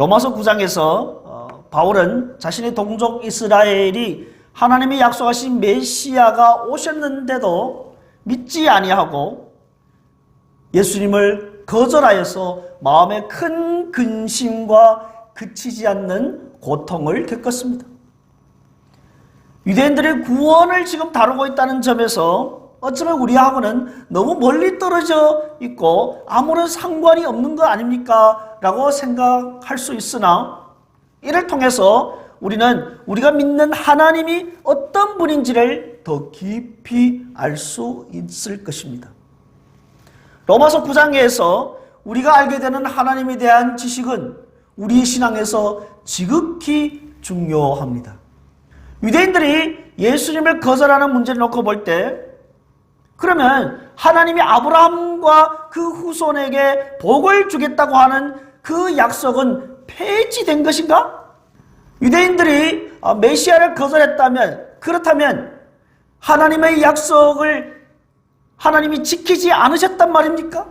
로마서 9장에서 바울은 자신의 동족 이스라엘이 하나님이 약속하신 메시아가 오셨는데도 믿지 아니하고 예수님을 거절하여서 마음에 큰 근심과 그치지 않는 고통을 겪었습니다. 유대인들의 구원을 지금 다루고 있다는 점에서 어쩌면 우리하고는 너무 멀리 떨어져 있고 아무런 상관이 없는 거 아닙니까? 라고 생각할 수 있으나 이를 통해서 우리는 우리가 믿는 하나님이 어떤 분인지를 더 깊이 알 수 있을 것입니다. 로마서 9장에서 우리가 알게 되는 하나님에 대한 지식은 우리의 신앙에서 지극히 중요합니다. 유대인들이 예수님을 거절하는 문제를 놓고 볼 때 그러면 하나님이 아브라함과 그 후손에게 복을 주겠다고 하는 그 약속은 폐지된 것인가? 유대인들이 메시아를 거절했다면 그렇다면 하나님의 약속을 하나님이 지키지 않으셨단 말입니까?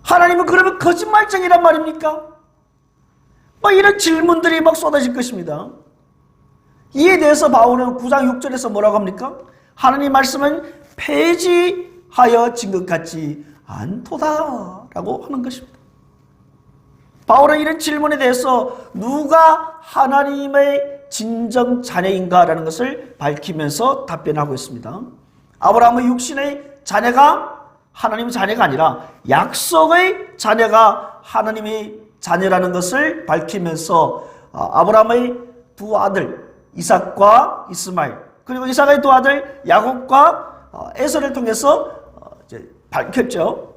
하나님은 그러면 거짓말쟁이란 말입니까? 이런 질문들이 막 쏟아질 것입니다. 이에 대해서 바울은 9장 6절에서 뭐라고 합니까? 하나님 말씀은 폐지하여진 것 같지 않도다 라고 하는 것입니다. 바울은 이런 질문에 대해서 누가 하나님의 진정 자녀인가라는 것을 밝히면서 답변하고 있습니다. 아브라함의 육신의 자녀가 하나님의 자녀가 아니라 약속의 자녀가 하나님의 자녀라는 것을 밝히면서 아브라함의 두 아들 이삭과 이스마엘 그리고 이삭의 두 아들 야곱과 에서를 통해서 밝혔죠.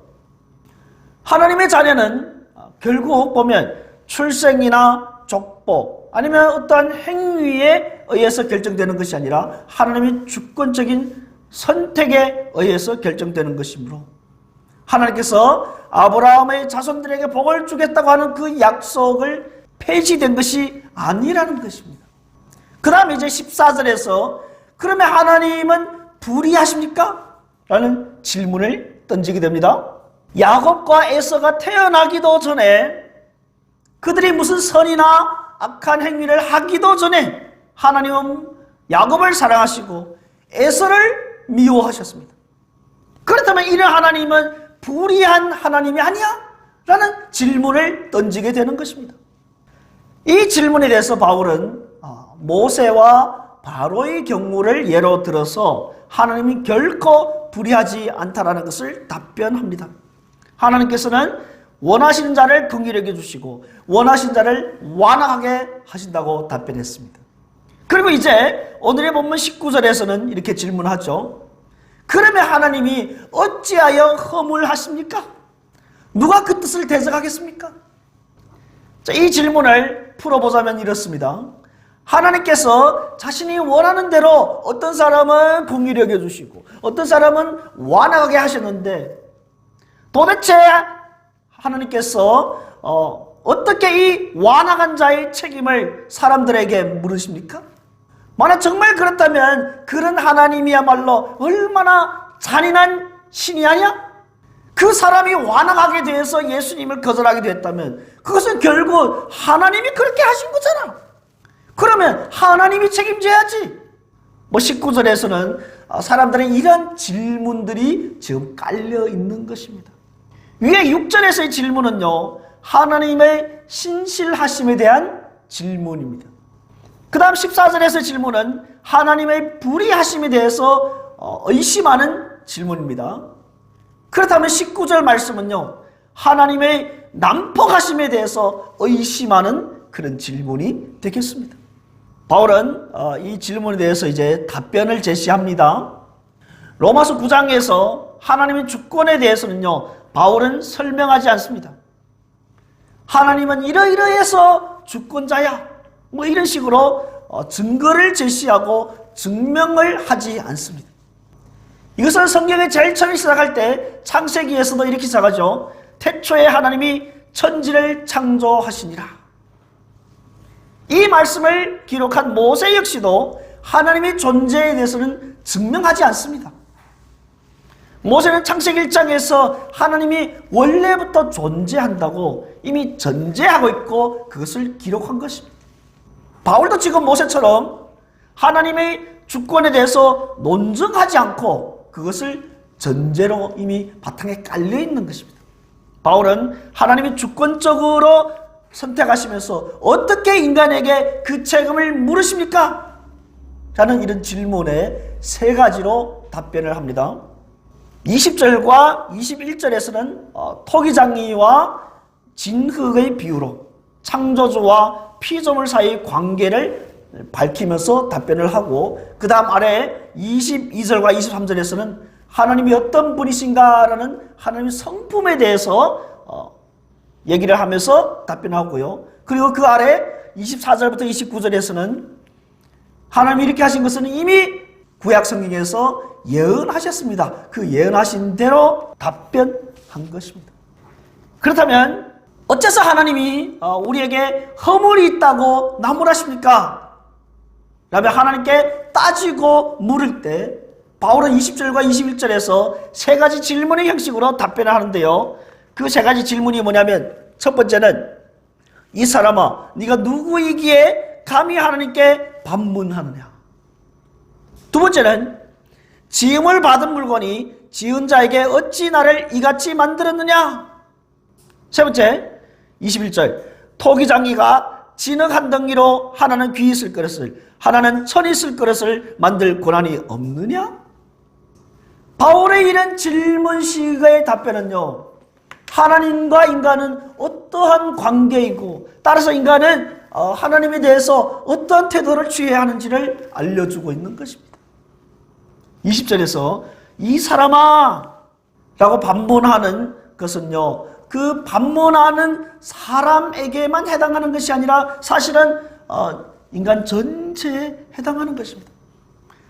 하나님의 자녀는 결국 보면 출생이나 족보 아니면 어떠한 행위에 의해서 결정되는 것이 아니라 하나님의 주권적인 선택에 의해서 결정되는 것이므로 하나님께서 아브라함의 자손들에게 복을 주겠다고 하는 그 약속을 폐지된 것이 아니라는 것입니다. 그 다음에 이제 14절에서 그러면 하나님은 불의하십니까? 라는 질문을 던지게 됩니다. 야곱과 에서가 태어나기도 전에 그들이 무슨 선이나 악한 행위를 하기도 전에 하나님은 야곱을 사랑하시고 에서를 미워하셨습니다. 그렇다면 이런 하나님은 불의한 하나님이 아니야? 라는 질문을 던지게 되는 것입니다. 이 질문에 대해서 바울은 모세와 바로의 경우를 예로 들어서 하나님이 결코 불의하지 않다라는 것을 답변합니다. 하나님께서는 원하시는 자를 긍휼히 여겨주시고 원하시는 자를 완악하게 하신다고 답변했습니다. 그리고 이제 오늘의 본문 19절에서는 이렇게 질문하죠. 그러면 하나님이 어찌하여 허물하십니까? 누가 그 뜻을 대적하겠습니까? 자, 이 질문을 풀어보자면 이렇습니다. 하나님께서 자신이 원하는 대로 어떤 사람은 긍휼히 여겨주시고 어떤 사람은 완악하게 하셨는데 도대체 하나님께서 어떻게 이 완악한 자의 책임을 사람들에게 물으십니까? 만약 정말 그렇다면 그런 하나님이야말로 얼마나 잔인한 신이 아니야? 그 사람이 완악하게 돼서 예수님을 거절하게 됐다면 그것은 결국 하나님이 그렇게 하신 거잖아. 그러면 하나님이 책임져야지. 19절에서는 사람들의 이런 질문들이 지금 깔려 있는 것입니다. 위에 6절에서의 질문은요, 하나님의 신실하심에 대한 질문입니다. 그 다음 14절에서의 질문은 하나님의 불의하심에 대해서 의심하는 질문입니다. 그렇다면 19절 말씀은요, 하나님의 난폭하심에 대해서 의심하는 그런 질문이 되겠습니다. 바울은 이 질문에 대해서 이제 답변을 제시합니다. 로마서 9장에서 하나님의 주권에 대해서는요, 바울은 설명하지 않습니다. 하나님은 이러이러해서 주권자야. 이런 식으로 증거를 제시하고 증명을 하지 않습니다. 이것은 성경의 제일 처음에 시작할 때 창세기에서도 이렇게 시작하죠. 태초에 하나님이 천지를 창조하시니라. 이 말씀을 기록한 모세 역시도 하나님의 존재에 대해서는 증명하지 않습니다. 모세는 창세기 1장에서 하나님이 원래부터 존재한다고 이미 전제하고 있고 그것을 기록한 것입니다. 바울도 지금 모세처럼 하나님의 주권에 대해서 논증하지 않고 그것을 전제로 이미 바탕에 깔려 있는 것입니다. 바울은 하나님이 주권적으로 선택하시면서 어떻게 인간에게 그 책임을 물으십니까? 라는 이런 질문에 세 가지로 답변을 합니다. 20절과 21절에서는 토기장이와 진흙의 비유로 창조주와 피조물 사이의 관계를 밝히면서 답변을 하고, 그 다음 아래 22절과 23절에서는 하나님이 어떤 분이신가라는 하나님의 성품에 대해서 얘기를 하면서 답변하고요. 그리고 그 아래 24절부터 29절에서는 하나님이 이렇게 하신 것은 이미 구약 성경에서 예언하셨습니다. 그 예언하신 대로 답변한 것입니다. 그렇다면 어째서 하나님이 우리에게 허물이 있다고 나무라십니까? 라며 하나님께 따지고 물을 때 바울은 20절과 21절에서 세 가지 질문의 형식으로 답변을 하는데요. 그 세 가지 질문이 뭐냐면, 첫 번째는 이 사람아 네가 누구이기에 감히 하나님께 반문하느냐. 두 번째는 지음을 받은 물건이 지은 자에게 어찌 나를 이같이 만들었느냐. 세 번째 21절 토기장이가 진흙 한 덩이로 하나는 귀 있을 그릇을 하나는 천 있을 그릇을 만들 권한이 없느냐. 바울의 이런 질문식의 답변은요, 하나님과 인간은 어떠한 관계이고 따라서 인간은 하나님에 대해서 어떠한 태도를 취해야 하는지를 알려주고 있는 것입니다. 20절에서 이 사람아 라고 반문하는 것은요, 그 반문하는 사람에게만 해당하는 것이 아니라 사실은 인간 전체에 해당하는 것입니다.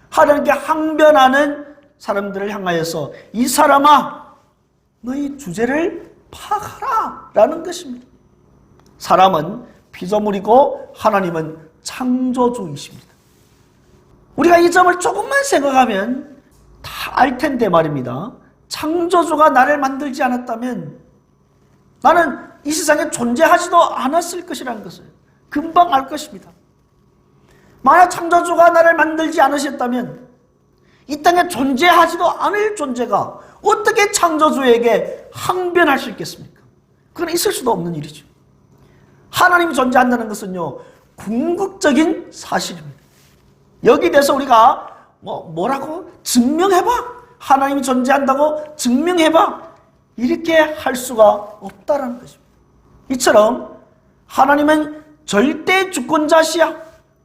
하나님께 항변하는 사람들을 향하여서 이 사람아 너희 주제를 파하라 라는 것입니다. 사람은 피조물이고 하나님은 창조주이십니다. 우리가 이 점을 조금만 생각하면 다 알 텐데 말입니다. 창조주가 나를 만들지 않았다면 나는 이 세상에 존재하지도 않았을 것이라는 것을 금방 알 것입니다. 만약 창조주가 나를 만들지 않으셨다면 이 땅에 존재하지도 않을 존재가 어떻게 창조주에게 항변할 수 있겠습니까? 그건 있을 수도 없는 일이죠. 하나님이 존재한다는 것은요, 궁극적인 사실입니다. 여기 대해서 우리가 뭐라고 증명해봐, 하나님이 존재한다고 증명해봐, 이렇게 할 수가 없다라는 것입니다. 이처럼 하나님은 절대 주권자시야,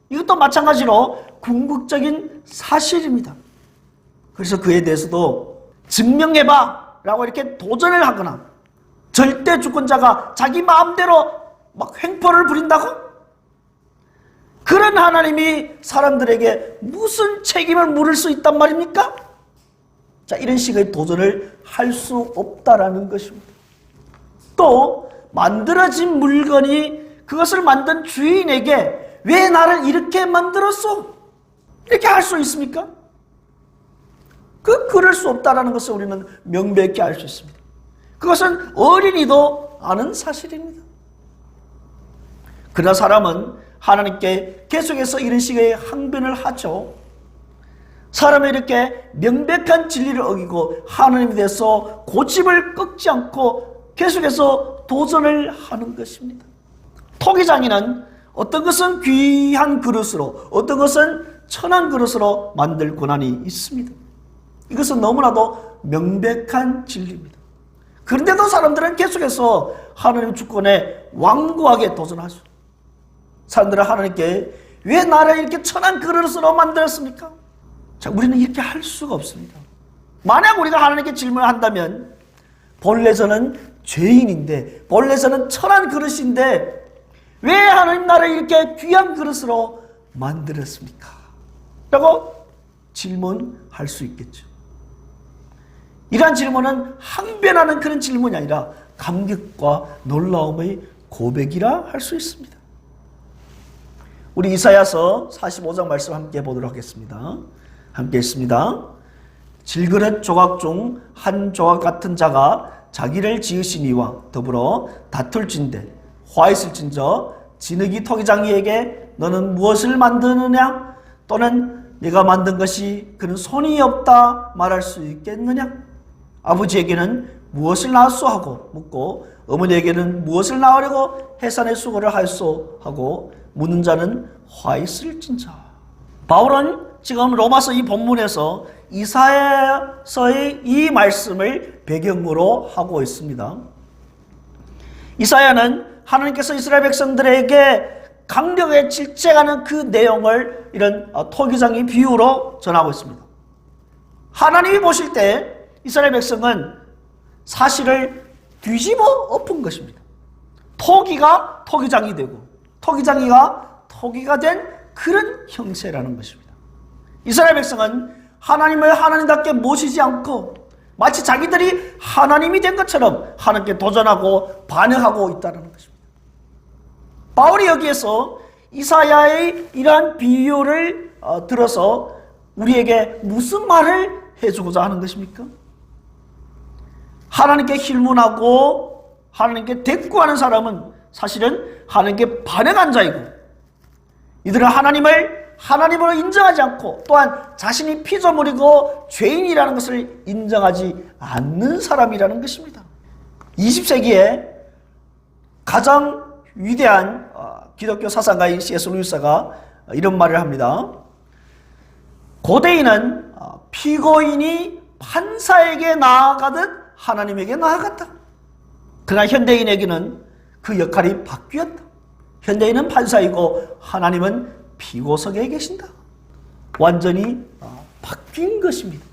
이것도 마찬가지로 궁극적인 사실입니다. 그래서 그에 대해서도 증명해봐 라고 이렇게 도전을 하거나, 절대 주권자가 자기 마음대로 막 횡포를 부린다고? 그런 하나님이 사람들에게 무슨 책임을 물을 수 있단 말입니까? 자, 이런 식의 도전을 할 수 없다라는 것입니다. 또 만들어진 물건이 그것을 만든 주인에게 왜 나를 이렇게 만들었어? 이렇게 할 수 있습니까? 그럴 수 없다라는 것을 우리는 명백히 알 수 있습니다. 그것은 어린이도 아는 사실입니다. 그러나 사람은 하나님께 계속해서 이런 식의 항변을 하죠. 사람이 이렇게 명백한 진리를 어기고 하나님에 대해서 고집을 꺾지 않고 계속해서 도전을 하는 것입니다. 토기장이는 어떤 것은 귀한 그릇으로, 어떤 것은 천한 그릇으로 만들 권한이 있습니다. 이것은 너무나도 명백한 진리입니다. 그런데도 사람들은 계속해서 하나님 주권에 완고하게 도전하죠. 사람들은 하나님께 왜 나를 이렇게 천한 그릇으로 만들었습니까? 자, 우리는 이렇게 할 수가 없습니다. 만약 우리가 하나님께 질문을 한다면 본래서는 죄인인데, 본래서는 천한 그릇인데 왜 하나님 나를 이렇게 귀한 그릇으로 만들었습니까? 라고 질문할 수 있겠죠. 이러한 질문은 항변하는 그런 질문이 아니라 감격과 놀라움의 고백이라 할 수 있습니다. 우리 이사야서 45장 말씀 함께 보도록 하겠습니다. 함께 읽습니다. 질그릇 조각 중 한 조각 같은 자가 자기를 지으시니와 더불어 다툴진대 화 있을진저 진흙이 토기장이에게 너는 무엇을 만드느냐 또는 네가 만든 것이 그는 손이 없다 말할 수 있겠느냐. 아버지에게는 무엇을 낳았소 하고 묻고 어머니에게는 무엇을 낳으려고 해산의 수고를 하였소 하고 묻는 자는 화 있을진저. 바울은 지금 로마서 이 본문에서 이사야서의 이 말씀을 배경으로 하고 있습니다. 이사야는 하나님께서 이스라엘 백성들에게 강력하게 질책하는 그 내용을 이런 토기장의 비유로 전하고 있습니다. 하나님이 보실 때 이스라엘 백성은 사실을 뒤집어 엎은 것입니다. 토기가 토기장이 되고 토기장이가 토기가 된 그런 형세라는 것입니다. 이스라엘 백성은 하나님을 하나님답게 모시지 않고 마치 자기들이 하나님이 된 것처럼 하나님께 도전하고 반응하고 있다는 것입니다. 바울이 여기에서 이사야의 이러한 비유를 들어서 우리에게 무슨 말을 해주고자 하는 것입니까? 하나님께 힐문하고 하나님께 대꾸하는 사람은 사실은 하나님께 반응한 자이고 이들은 하나님을 하나님으로 인정하지 않고 또한 자신이 피조물이고 죄인이라는 것을 인정하지 않는 사람이라는 것입니다. 20세기에 가장 위대한 기독교 사상가인 C.S. 루이스가 이런 말을 합니다. 고대인은 피고인이 판사에게 나아가듯 하나님에게 나아갔다. 그러나 현대인에게는 그 역할이 바뀌었다. 현대인은 판사이고 하나님은 피고석에 계신다. 완전히 바뀐 것입니다.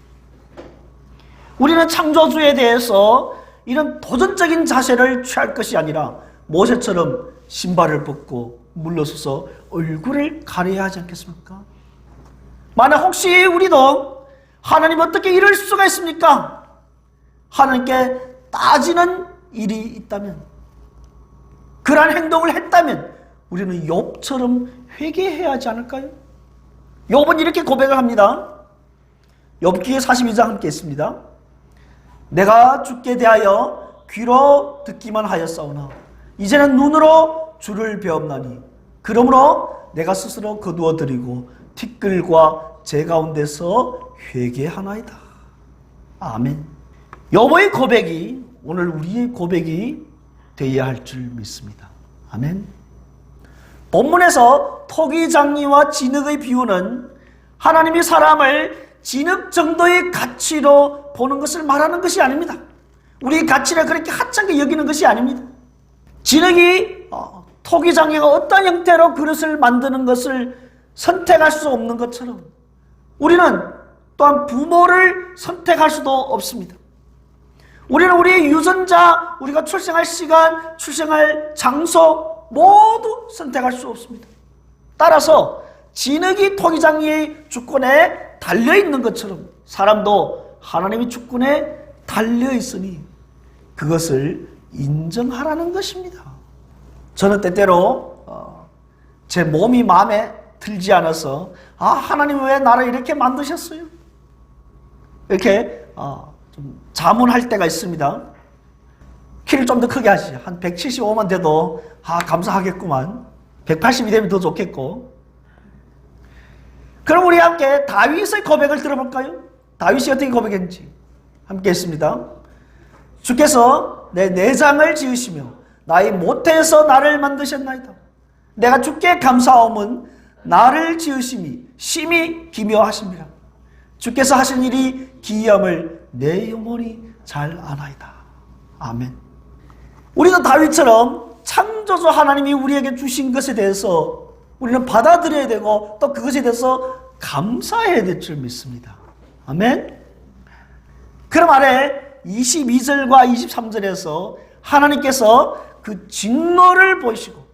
우리는 창조주에 대해서 이런 도전적인 자세를 취할 것이 아니라 모세처럼 신발을 벗고 물러서서 얼굴을 가려야 하지 않겠습니까? 만약 혹시 우리도 하나님 어떻게 이럴 수가 있습니까? 하나님께 따지는 일이 있다면, 그러한 행동을 했다면 우리는 욥처럼 회개해야 하지 않을까요? 욥은 이렇게 고백을 합니다. 욥기의 42장 함께 있습니다. 내가 주께 대하여 귀로 듣기만 하였사오나 이제는 눈으로 주를 배웠나니 그러므로 내가 스스로 거두어 드리고 티끌과 제 가운데서 회개하나이다. 아멘. 욥의 고백이 오늘 우리의 고백이 되어야 할 줄 믿습니다. 아멘. 본문에서 토기장이와 진흙의 비유는 하나님이 사람을 진흙 정도의 가치로 보는 것을 말하는 것이 아닙니다. 우리의 가치를 그렇게 하찮게 여기는 것이 아닙니다. 진흙이 토기장이가 어떤 형태로 그릇을 만드는 것을 선택할 수 없는 것처럼 우리는 또한 부모를 선택할 수도 없습니다. 우리는 우리의 유전자, 우리가 출생할 시간, 출생할 장소 모두 선택할 수 없습니다. 따라서 진흙이 토기장이의 주권에 달려있는 것처럼 사람도 하나님의 주권에 달려있으니 그것을 인정하라는 것입니다. 저는 때때로 제 몸이 마음에 들지 않아서 하나님 왜 나를 이렇게 만드셨어요? 이렇게 좀 자문할 때가 있습니다. 키를 좀 더 크게 하시. 한 175만 돼도 감사하겠구만. 180이 되면 더 좋겠고. 그럼 우리 함께 다윗의 고백을 들어볼까요? 다윗이 어떻게 고백했는지 함께 했습니다. 주께서 내 내장을 지으시며 나의 모태에서 나를 만드셨나이다. 내가 주께 감사함은 나를 지으심이 심히 기묘하십니다. 주께서 하신 일이 기이함을 내 영혼이 잘 아나이다. 아멘. 우리도 다윗처럼 창조주 하나님이 우리에게 주신 것에 대해서 우리는 받아들여야 되고 또 그것에 대해서 감사해야 될 줄 믿습니다. 아멘. 그럼 아래 22절과 23절에서 하나님께서 그 진노를 보이시고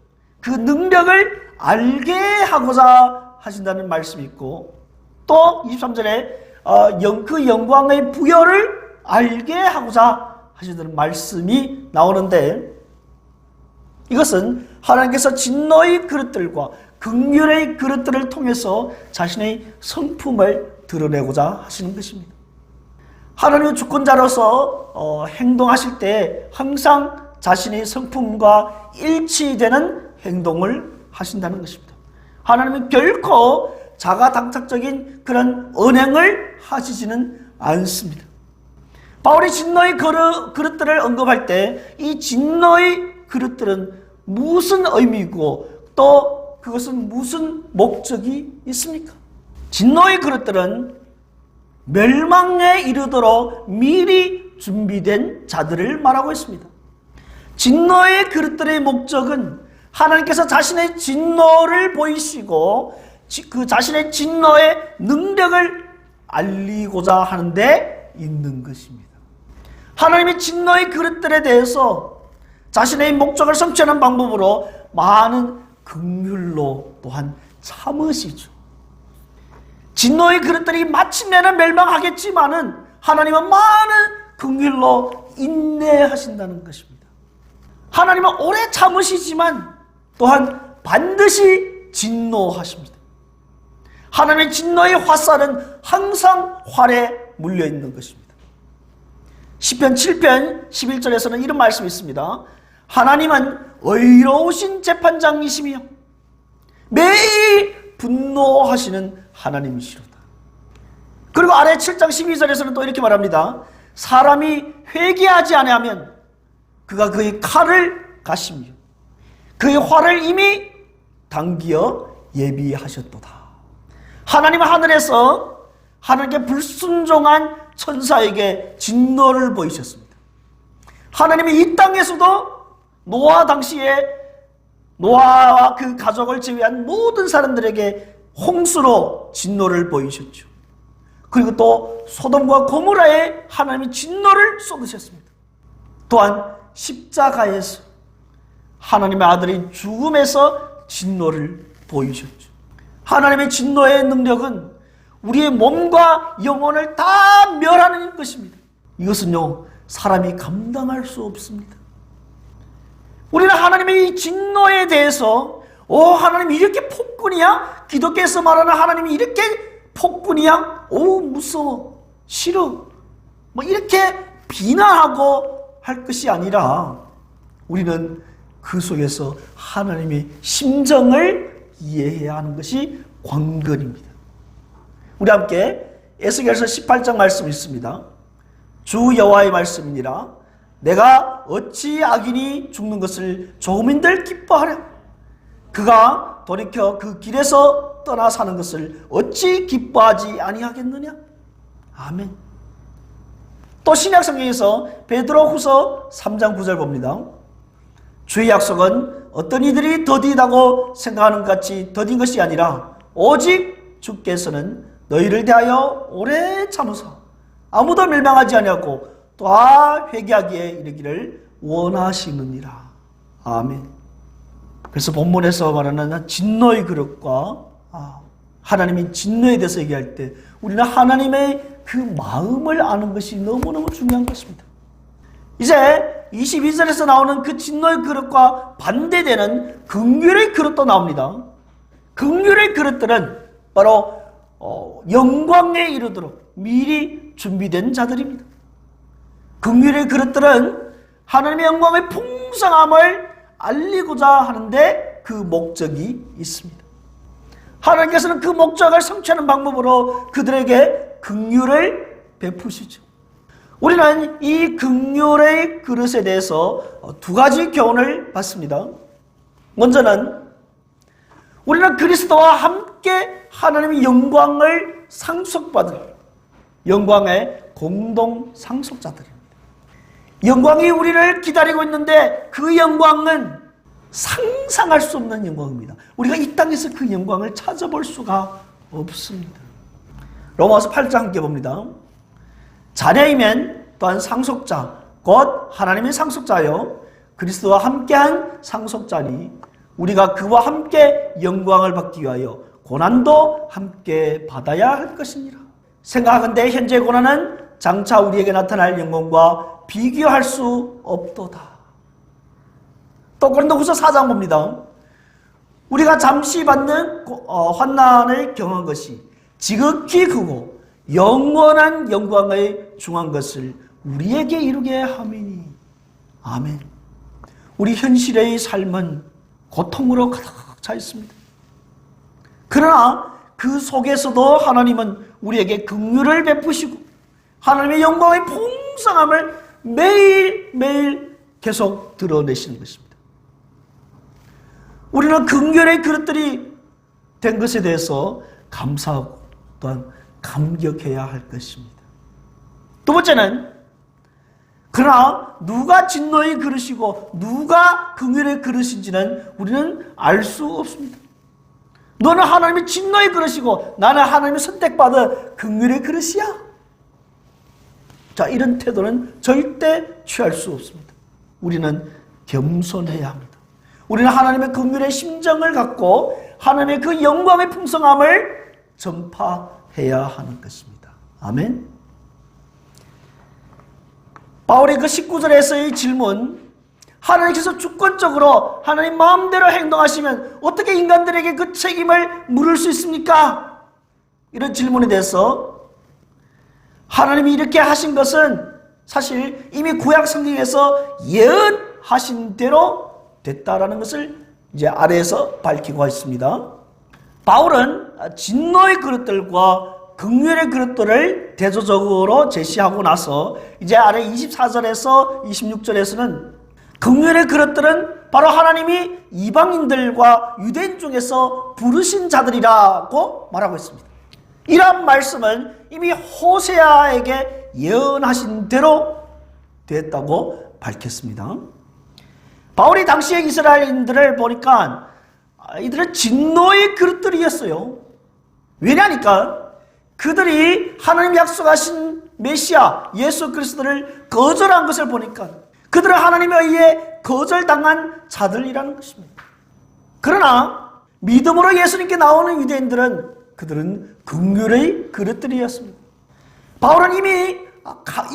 그 능력을 알게 하고자 하신다는 말씀이 있고 또 23절에 그 영광의 부여를 알게 하고자 하시는 말씀이 나오는데 이것은 하나님께서 진노의 그릇들과 긍휼의 그릇들을 통해서 자신의 성품을 드러내고자 하시는 것입니다. 하나님의 주권자로서 행동하실 때 항상 자신의 성품과 일치되는 행동을 하신다는 것입니다. 하나님은 결코 자가당착적인 그런 언행을 하시지는 않습니다. 바울이 진노의 그릇들을 언급할 때 이 진노의 그릇들은 무슨 의미고 또 그것은 무슨 목적이 있습니까? 진노의 그릇들은 멸망에 이르도록 미리 준비된 자들을 말하고 있습니다. 진노의 그릇들의 목적은 하나님께서 자신의 진노를 보이시고 그 자신의 진노의 능력을 알리고자 하는데 있는 것입니다. 하나님의 진노의 그릇들에 대해서 자신의 목적을 성취하는 방법으로 많은 긍휼로 또한 참으시죠. 진노의 그릇들이 마침내는 멸망하겠지만은 하나님은 많은 긍휼로 인내하신다는 것입니다. 하나님은 오래 참으시지만 또한 반드시 진노하십니다. 하나님의 진노의 화살은 항상 활에 물려 있는 것입니다. 시편 7편 11절에서는 이런 말씀이 있습니다. 하나님은 의로우신 재판장이시며 매일 분노하시는 하나님이시로다. 그리고 아래 7장 12절에서는 또 이렇게 말합니다. 사람이 회개하지 아니하면 그가 그의 칼을 가시며 그의 활을 이미 당기어 예비하셨도다. 하나님은 하늘에서 하나님께 불순종한 천사에게 진노를 보이셨습니다. 하나님이 이 땅에서도 노아 당시에 노아와 그 가족을 제외한 모든 사람들에게 홍수로 진노를 보이셨죠. 그리고 또 소돔과 고모라에 하나님이 진노를 쏟으셨습니다. 또한 십자가에서 하나님의 아들이 죽음에서 진노를 보이셨죠. 하나님의 진노의 능력은 우리의 몸과 영혼을 다 멸하는 것입니다. 이것은요, 사람이 감당할 수 없습니다. 우리는 하나님의 이 진노에 대해서 하나님 이렇게 폭군이야? 기독교에서 말하는 하나님이 이렇게 폭군이야? 무서워, 싫어, 이렇게 비난하고 할 것이 아니라 우리는 그 속에서 하나님의 심정을 이해해야 하는 것이 관건입니다. 우리 함께 에스겔서 18장 말씀이 있습니다. 주 여호와의 말씀이니라. 내가 어찌 악인이 죽는 것을 조민들 기뻐하랴. 그가 돌이켜 그 길에서 떠나 사는 것을 어찌 기뻐하지 아니하겠느냐. 아멘. 또 신약 성경에서 베드로후서 3장 9절 봅니다. 주의 약속은 어떤 이들이 더디다고 생각하는 것 같이 더딘 것이 아니라 오직 주께서는 너희를 대하여 오래 참으사 아무도 멸망하지 아니하고 다 회개하기에 이르기를 원하시느니라. 아멘. 그래서 본문에서 말하는 진노의 그릇과 하나님의 진노에 대해서 얘기할 때 우리는 하나님의 그 마음을 아는 것이 너무너무 중요한 것입니다. 이제 22절에서 나오는 그 진노의 그릇과 반대되는 긍휼의 그릇도 나옵니다. 긍휼의 그릇들은 바로 영광에 이르도록 미리 준비된 자들입니다. 긍휼의 그릇들은 하나님의 영광의 풍성함을 알리고자 하는데 그 목적이 있습니다. 하나님께서는 그 목적을 성취하는 방법으로 그들에게 긍휼을 베푸시죠. 우리는 이 긍휼의 그릇에 대해서 두 가지 교훈을 받습니다. 먼저는 우리는 그리스도와 함께 하나님의 영광을 상속받을 영광의 공동 상속자들입니다. 영광이 우리를 기다리고 있는데 그 영광은 상상할 수 없는 영광입니다. 우리가 이 땅에서 그 영광을 찾아볼 수가 없습니다. 로마서 8장 함께 봅니다. 자녀이면 또한 상속자 곧 하나님의 상속자여 그리스도와 함께한 상속자니 우리가 그와 함께 영광을 받기 위하여 고난도 함께 받아야 할 것이니라. 생각하건대 현재 고난은 장차 우리에게 나타날 영광과 비교할 수 없도다. 또 고린도후서 4장 봅니다. 우리가 잠시 받는 환난을 경험한 것이 지극히 크고 영원한 영광의 중한 것을 우리에게 이루게 하매니. 아멘. 우리 현실의 삶은 고통으로 가득 차 있습니다. 그러나 그 속에서도 하나님은 우리에게 긍휼을 베푸시고 하나님의 영광의 풍성함을 매일매일 계속 드러내시는 것입니다. 우리는 긍휼의 그릇들이 된 것에 대해서 감사하고 또한 감격해야 할 것입니다. 두 번째는, 그러나 누가 진노의 그릇이고 누가 긍휼의 그릇인지는 우리는 알 수 없습니다. 너는 하나님의 진노의 그릇이고 나는 하나님의 선택받은 긍휼의 그릇이야. 자, 이런 태도는 절대 취할 수 없습니다. 우리는 겸손해야 합니다. 우리는 하나님의 긍휼의 심정을 갖고 하나님의 그 영광의 풍성함을 전파해야 하는 것입니다. 아멘. 바울의 그 19절에서의 질문, 하나님께서 주권적으로 하나님 마음대로 행동하시면 어떻게 인간들에게 그 책임을 물을 수 있습니까? 이런 질문에 대해서 하나님이 이렇게 하신 것은 사실 이미 구약 성경에서 예언하신 대로 됐다라는 것을 이제 아래에서 밝히고 있습니다. 바울은 진노의 그릇들과 긍휼의 그릇들을 대조적으로 제시하고 나서 이제 아래 24절에서 26절에서는 긍휼의 그릇들은 바로 하나님이 이방인들과 유대인 중에서 부르신 자들이라고 말하고 있습니다. 이러한 말씀은 이미 호세아에게 예언하신 대로 됐다고 밝혔습니다. 바울이 당시에 이스라엘인들을 보니까 이들은 진노의 그릇들이었어요. 왜냐니까 그들이 하나님 약속하신 메시아 예수 그리스도를 거절한 것을 보니까 그들은 하나님에 의해 거절당한 자들이라는 것입니다. 그러나 믿음으로 예수님께 나오는 유대인들은 그들은 긍휼의 그릇들이었습니다. 바울은 이미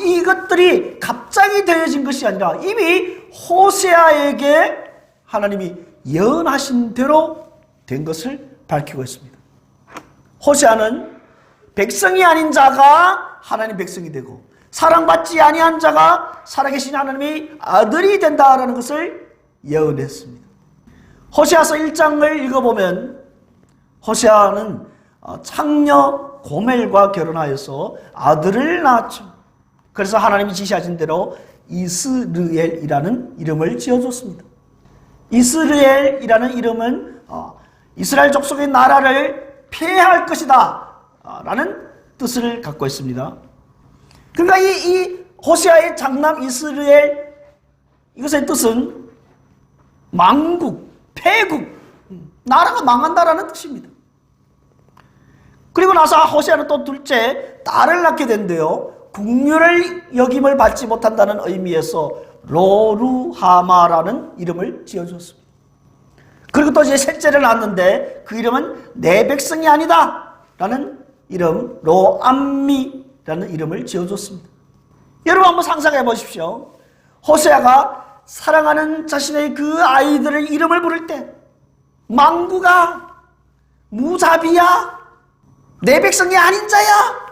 이것들이 갑자기 되어진 것이 아니라 이미 호세아에게 하나님이 예언하신 대로 된 것을 밝히고 있습니다. 호세아는 백성이 아닌 자가 하나님 백성이 되고 사랑받지 아니한 자가 살아계신 하나님의 아들이 된다라는 것을 예언했습니다. 호세아서 1장을 읽어보면 호세아는 창녀 고멜과 결혼하여서 아들을 낳았죠. 그래서 하나님이 지시하신 대로 이스르엘이라는 이름을 지어줬습니다. 이스라엘이라는 이름은 이스라엘 족속의 나라를 폐할 것이다 라는 뜻을 갖고 있습니다. 그러니까 이 호세아의 장남 이스라엘, 이것의 뜻은 망국, 폐국, 나라가 망한다라는 뜻입니다. 그리고 나서 호세아는 또 둘째 딸을 낳게 된대요. 긍휼을 여김을 받지 못한다는 의미에서 로루하마라는 이름을 지어줬습니다. 그리고 또 이제 셋째를 낳았는데 그 이름은 내 백성이 아니다 라는 이름, 로암미라는 이름을 지어줬습니다. 여러분 한번 상상해 보십시오. 호세아가 사랑하는 자신의 그 아이들의 이름을 부를 때 망구가, 무자비야, 내 백성이 아닌 자야,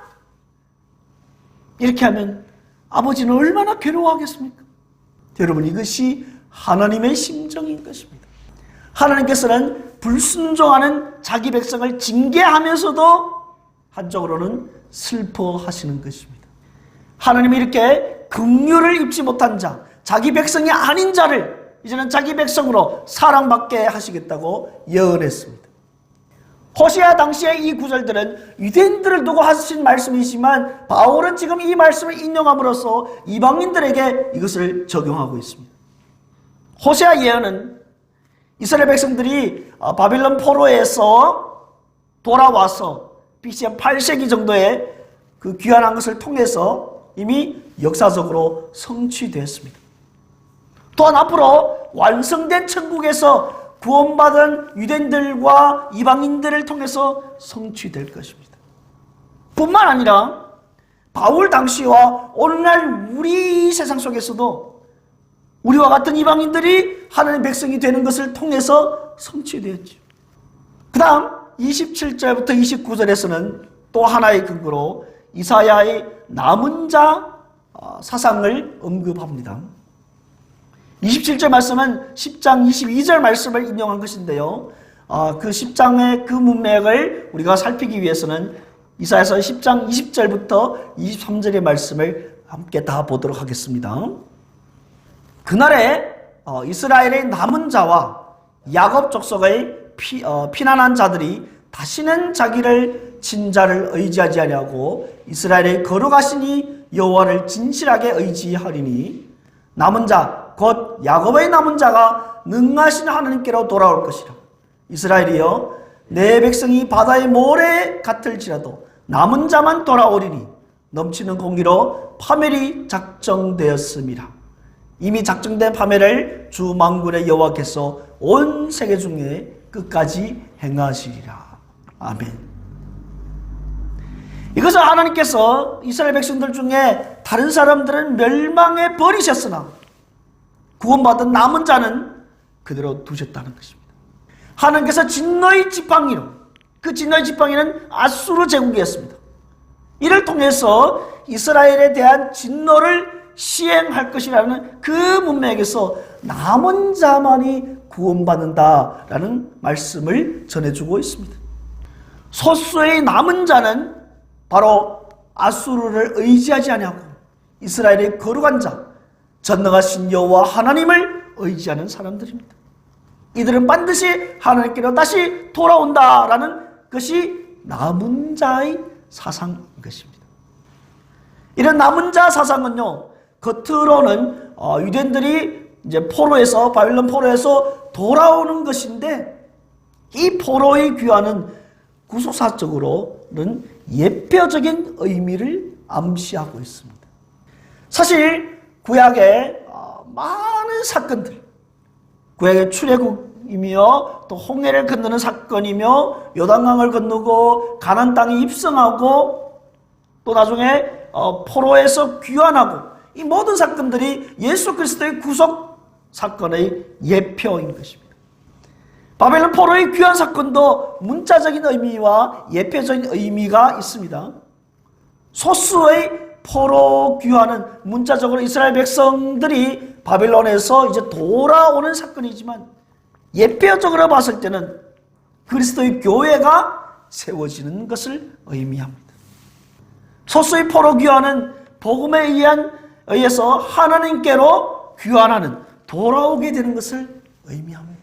이렇게 하면 아버지는 얼마나 괴로워하겠습니까? 여러분, 이것이 하나님의 심정인 것입니다. 하나님께서는 불순종하는 자기 백성을 징계하면서도 한쪽으로는 슬퍼하시는 것입니다. 하나님이 이렇게 긍휼을 입지 못한 자, 자기 백성이 아닌 자를 이제는 자기 백성으로 사랑받게 하시겠다고 예언했습니다. 호세아 당시의 이 구절들은 유대인들을 두고 하신 말씀이지만 바울은 지금 이 말씀을 인용함으로써 이방인들에게 이것을 적용하고 있습니다. 호세아 예언은 이스라엘 백성들이 바빌론 포로에서 돌아와서 BC 8세기 정도에 그 귀환한 것을 통해서 이미 역사적으로 성취되었습니다. 또한 앞으로 완성된 천국에서 구원받은 유대인들과 이방인들을 통해서 성취될 것입니다. 뿐만 아니라 바울 당시와 오늘날 우리 세상 속에서도 우리와 같은 이방인들이 하나님의 백성이 되는 것을 통해서 성취되었죠. 그 다음 27절부터 29절에서는 또 하나의 근거로 이사야의 남은 자 사상을 언급합니다. 27절 말씀은 10장 22절 말씀을 인용한 것인데요. 그 10장의 그 문맥을 우리가 살피기 위해서는 이사야서 10장 20절부터 23절의 말씀을 함께 다 보도록 하겠습니다. 그날에 이스라엘의 남은 자와 야곱 족속의 피난한 자들이 다시는 자기를 친자를 의지하지 아니하고 이스라엘의 거룩하시니 여호와를 진실하게 의지하리니 남은 자 곧 야곱의 남은 자가 능하신 하나님께로 돌아올 것이라. 이스라엘이여 내 백성이 바다의 모래 같을지라도 남은 자만 돌아오리니 넘치는 공기로 파멸이 작정되었음이라. 이미 작정된 파멸을 주 만군의 여호와께서 온 세계 중에 끝까지 행하시리라. 아멘. 이것은 하나님께서 이스라엘 백성들 중에 다른 사람들은 멸망해 버리셨으나 구원받은 남은 자는 그대로 두셨다는 것입니다. 하나님께서 진노의 지팡이로, 그 진노의 지팡이는 아수르 제국이었습니다. 이를 통해서 이스라엘에 대한 진노를 시행할 것이라는 그 문맥에서 남은 자만이 구원받는다라는 말씀을 전해주고 있습니다. 소수의 남은 자는 바로 아수르를 의지하지 아니하고 이스라엘의 거룩한 자, 전능하신 여호와 하나님을 의지하는 사람들입니다. 이들은 반드시 하나님께로 다시 돌아온다라는 것이 남은 자의 사상인 것입니다. 이런 남은 자 사상은요, 겉으로는 유대인들이 이제 포로에서, 바빌론 포로에서 돌아오는 것인데, 이 포로의 귀환은 구속사적으로는 예표적인 의미를 암시하고 있습니다. 사실 구약의 많은 사건들, 구약의 출애굽이며 또 홍해를 건너는 사건이며 요단강을 건너고 가나안 땅에 입성하고 또 나중에 포로에서 귀환하고, 이 모든 사건들이 예수 그리스도의 구속 사건의 예표인 것입니다. 바벨론 포로의 귀환 사건도 문자적인 의미와 예표적인 의미가 있습니다. 소수의 포로 귀환은 문자적으로 이스라엘 백성들이 바벨론에서 이제 돌아오는 사건이지만, 예표적으로 봤을 때는 그리스도의 교회가 세워지는 것을 의미합니다. 소수의 포로 귀환은 복음에 의해서 하나님께로 귀환하는, 돌아오게 되는 것을 의미합니다.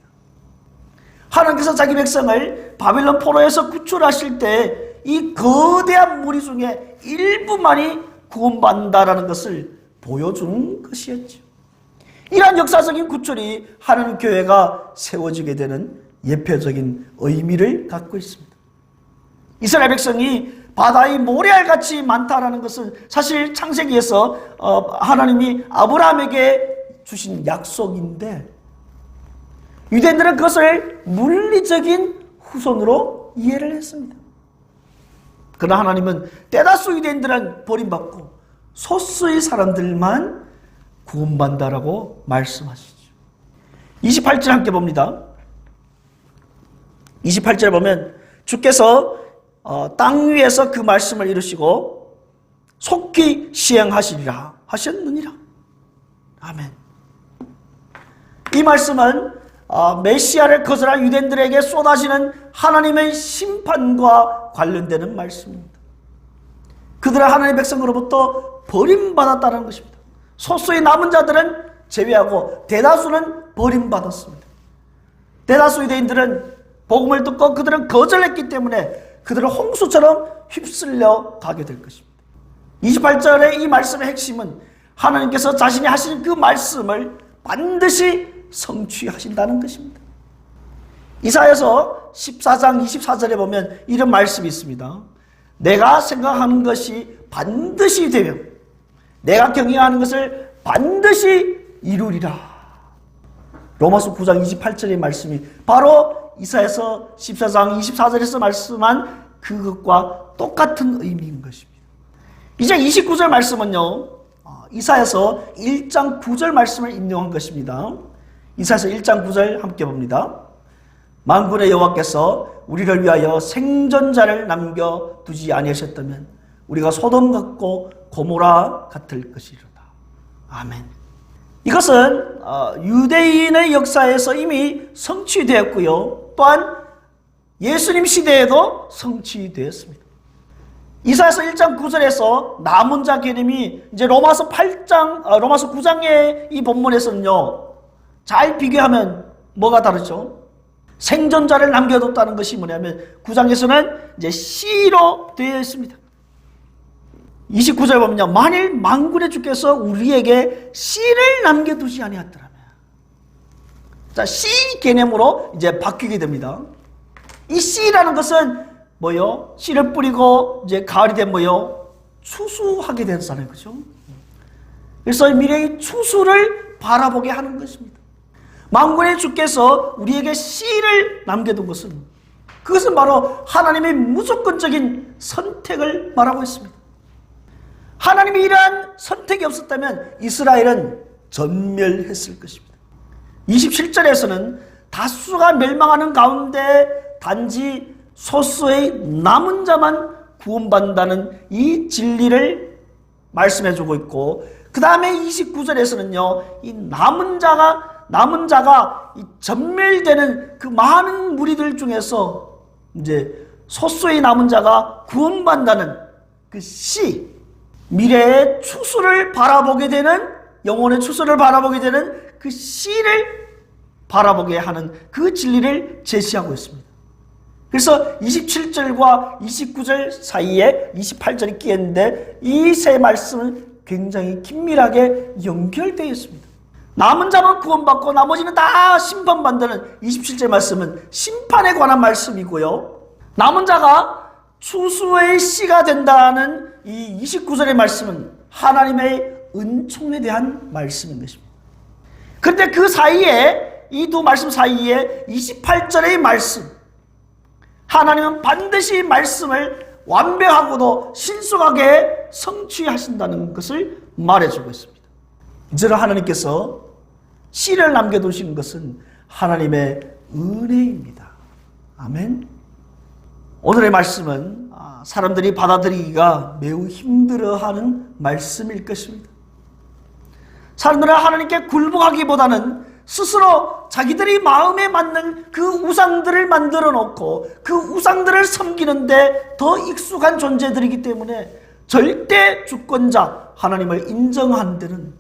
하나님께서 자기 백성을 바벨론 포로에서 구출하실 때 이 거대한 무리 중에 일부만이 구원받는다라는 것을 보여주는 것이었죠. 이러한 역사적인 구출이 하나님 교회가 세워지게 되는 예표적인 의미를 갖고 있습니다. 이스라엘 백성이 바다의 모래알같이 많다라는 것은 사실 창세기에서 하나님이 아브라함에게 주신 약속인데, 유대인들은 그것을 물리적인 후손으로 이해를 했습니다. 그러나 하나님은 대다수 유대인들은 버림받고 소수의 사람들만 구원받는다라고 말씀하시죠. 28절 함께 봅니다. 28절 보면 주께서 땅 위에서 그 말씀을 이루시고 속히 시행하시리라 하셨느니라. 아멘. 이 말씀은 메시아를 거절한 유대인들에게 쏟아지는 하나님의 심판과 관련되는 말씀입니다. 그들은 하나님의 백성으로부터 버림받았다는 것입니다. 소수의 남은 자들은 제외하고 대다수는 버림받았습니다. 대다수 유대인들은 복음을 듣고 그들은 거절했기 때문에 그들은 홍수처럼 휩쓸려 가게 될 것입니다. 28절의 이 말씀의 핵심은 하나님께서 자신이 하신 그 말씀을 반드시 성취하신다는 것입니다. 이사야서 14장 24절에 보면 이런 말씀이 있습니다. 내가 생각하는 것이 반드시 되며 내가 경영하는 것을 반드시 이루리라. 로마서 9장 28절의 말씀이 바로 이사야서 14장 24절에서 말씀한 그것과 똑같은 의미인 것입니다. 이제 29절 말씀은요, 이사야서 1장 9절 말씀을 인용한 것입니다. 이사야서 1장 9절 함께 봅니다. 만군의 여호와께서 우리를 위하여 생존자를 남겨두지 아니하셨다면 우리가 소돔 같고 고모라 같을 것이로다. 아멘. 이것은 유대인의 역사에서 이미 성취되었고요. 또한 예수님 시대에도 성취되었습니다. 이사야서 1장 9절에서 남은 자 개념이 이제 로마서 9장의 이 본문에서는요, 잘 비교하면 뭐가 다르죠? 생존자를 남겨뒀다는 것이 뭐냐면 9장에서는 이제 씨로 되어 있습니다. 29절 보면요, 만일 만군의 주께서 우리에게 씨를 남겨두지 아니하더라면. 자, 씨 개념으로 이제 바뀌게 됩니다. 이 씨라는 것은 뭐요? 씨를 뿌리고 이제 가을이 되면 뭐요? 추수하게 된다는 거죠. 그래서 미래의 추수를 바라보게 하는 것입니다. 만군의 주께서 우리에게 씨를 남겨둔 것은, 그것은 바로 하나님의 무조건적인 선택을 말하고 있습니다. 하나님이 이러한 선택이 없었다면 이스라엘은 전멸했을 것입니다. 27절에서는 다수가 멸망하는 가운데 단지 소수의 남은 자만 구원받는다는 이 진리를 말씀해주고 있고, 그 다음에 29절에서는요, 이 남은 자가 이 전멸되는 그 많은 무리들 중에서 이제 소수의 남은 자가 구원받는다는 그 씨, 미래의 추수를 바라보게 되는, 영혼의 추수를 바라보게 되는 그 씨를 바라보게 하는 그 진리를 제시하고 있습니다. 그래서 27절과 29절 사이에 28절이 끼었는데 이 세 말씀은 굉장히 긴밀하게 연결되어 있습니다. 남은 자만 구원받고 나머지는 다 심판받는 27절 말씀은 심판에 관한 말씀이고요. 남은 자가 추수의 씨가 된다는 이 29절의 말씀은 하나님의 은총에 대한 말씀인 것입니다. 그런데 그 사이에, 이 두 말씀 사이에 28절의 말씀, 하나님은 반드시 말씀을 완벽하고도 신속하게 성취하신다는 것을 말해주고 있습니다. 이제는 하나님께서 씨를 남겨두신 것은 하나님의 은혜입니다. 아멘. 오늘의 말씀은 사람들이 받아들이기가 매우 힘들어하는 말씀일 것입니다. 사람들은 하나님께 굴복하기보다는 스스로 자기들이 마음에 맞는 그 우상들을 만들어 놓고 그 우상들을 섬기는데 더 익숙한 존재들이기 때문에 절대 주권자 하나님을 인정하는 데는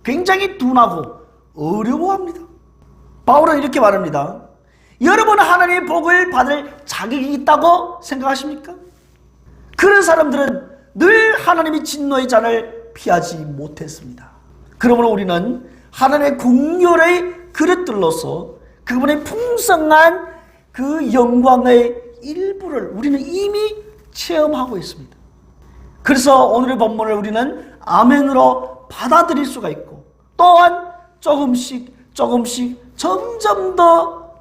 굉장히 둔하고 어려워합니다. 바울은 이렇게 말합니다. 여러분 하나님의 복을 받을 자격이 있다고 생각하십니까? 그런 사람들은 늘 하나님의 진노의 잔을 피하지 못했습니다. 그러므로 우리는 하나님의 긍휼의 그릇들로서 그분의 풍성한 그 영광의 일부를 우리는 이미 체험하고 있습니다. 그래서 오늘의 본문을 우리는 아멘으로 받아들일 수가 있고, 또한 조금씩 점점 더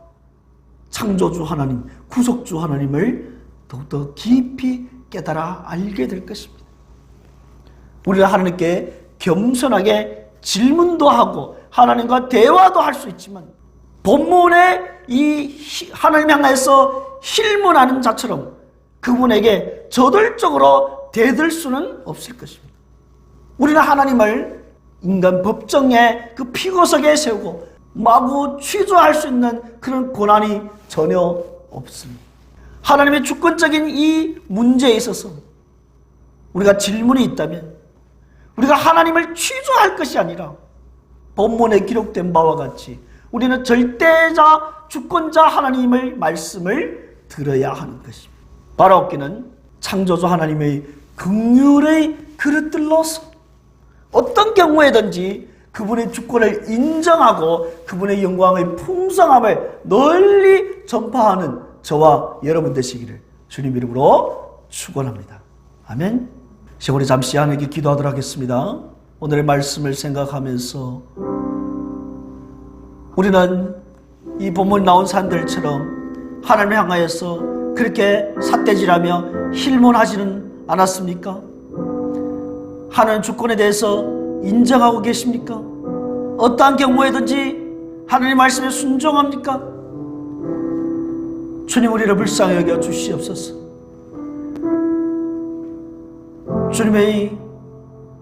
창조주 하나님, 구속주 하나님을 더욱더 깊이 깨달아 알게 될 것입니다. 우리는 하나님께 겸손하게 질문도 하고 하나님과 대화도 할 수 있지만 본문에 이 하나님 향해서 힐문하는 자처럼 그분에게 저돌적으로 대들 수는 없을 것입니다. 우리는 하나님을 인간 법정의 그 피고석에 세우고 마구 취조할 수 있는 그런 권한이 전혀 없습니다. 하나님의 주권적인 이 문제에 있어서 우리가 질문이 있다면 우리가 하나님을 취조할 것이 아니라 본문에 기록된 바와 같이 우리는 절대자, 주권자 하나님의 말씀을 들어야 하는 것입니다. 바라옵기는 창조주 하나님의 긍휼의 그릇들로서 어떤 경우에든지 그분의 주권을 인정하고 그분의 영광의 풍성함을 널리 전파하는 저와 여러분 되시기를 주님 이름으로 축원합니다. 아멘. 우리 잠시 하나님께 기도하도록 하겠습니다. 오늘의 말씀을 생각하면서 우리는 이 본문 나온 사람들처럼 하나님을 향하여서 그렇게 삿대질하며 힐문하지는 않았습니까? 하나님 주권에 대해서 인정하고 계십니까? 어떠한 경우에든지 하나님 말씀에 순종합니까? 주님 우리를 불쌍히 여겨 주시옵소서. 주님의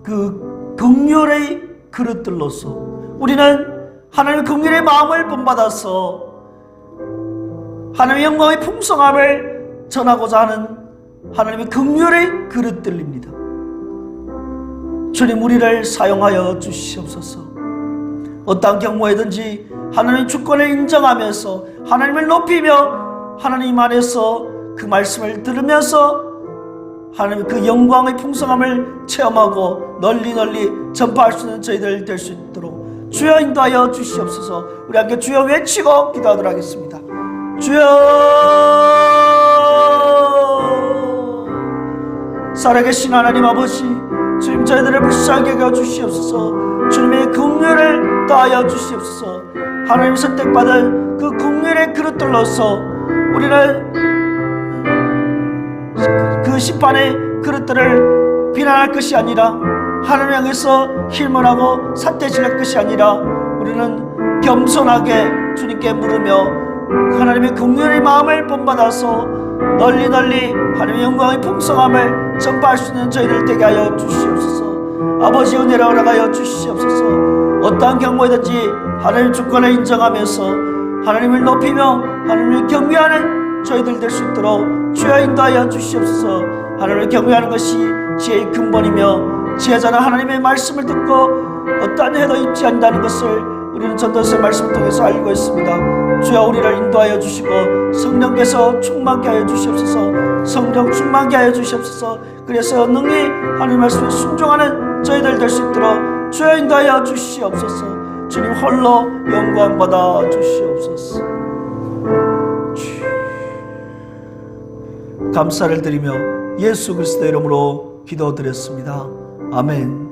그 긍휼의 그릇들로서 우리는 하나님의 긍휼의 마음을 본받아서 하나님의 영광의 풍성함을 전하고자 하는 하나님의 긍휼의 그릇들입니다. 주님, 우리를 사용하여 주시옵소서. 어떠한 경우에든지 하나님의 주권을 인정하면서 하나님을 높이며 하나님 안에서 그 말씀을 들으면서 하나님의 그 영광의 풍성함을 체험하고 널리 전파할 수 있는 저희들 될 수 있도록 주여 인도하여 주시옵소서. 우리 함께 주여 외치고 기도하도록 하겠습니다. 주여, 살아계신 하나님 아버지, 주님 저희들을 불쌍하게 여겨 주시옵소서. 주님의 긍휼을 더하여 주시옵소서. 하나님 선택받은 그 긍휼의 그릇들로서 우리는 그 심판의 그릇들을 비난할 것이 아니라 하나님 향해서 힐문하고 삿대질할 것이 아니라 우리는 겸손하게 주님께 물으며 하나님의 긍휼의 마음을 본받아서 널리 하나님의 영광의 풍성함을 전파할 수 있는 저희들 되게 하여 주시옵소서. 아버지, 은혜를 허락하여 주시옵소서. 어떠한 경우에든지 하나님의 주권을 인정하면서 하나님을 높이며 하나님을 경외하는 저희들 될 수 있도록 주여 인도하여 주시옵소서. 하나님을 경외하는 것이 지혜의 근본이며 지혜자는 하나님의 말씀을 듣고 어떠한 해도 입지 않는다는 것을 우리는 전도서의 말씀을 통해서 알고 있습니다. 주여, 우리를 인도하여 주시고 성령께서 충만케 하여 주시옵소서. 성령 충만케 하여 주시옵소서. 그래서 능히 하나님 말씀에 순종하는 저희들 될 수 있도록 주여 인도하여 주시옵소서. 주님 홀로 영광 받아 주시옵소서. 감사를 드리며 예수 그리스도의 이름으로 기도드렸습니다. 아멘.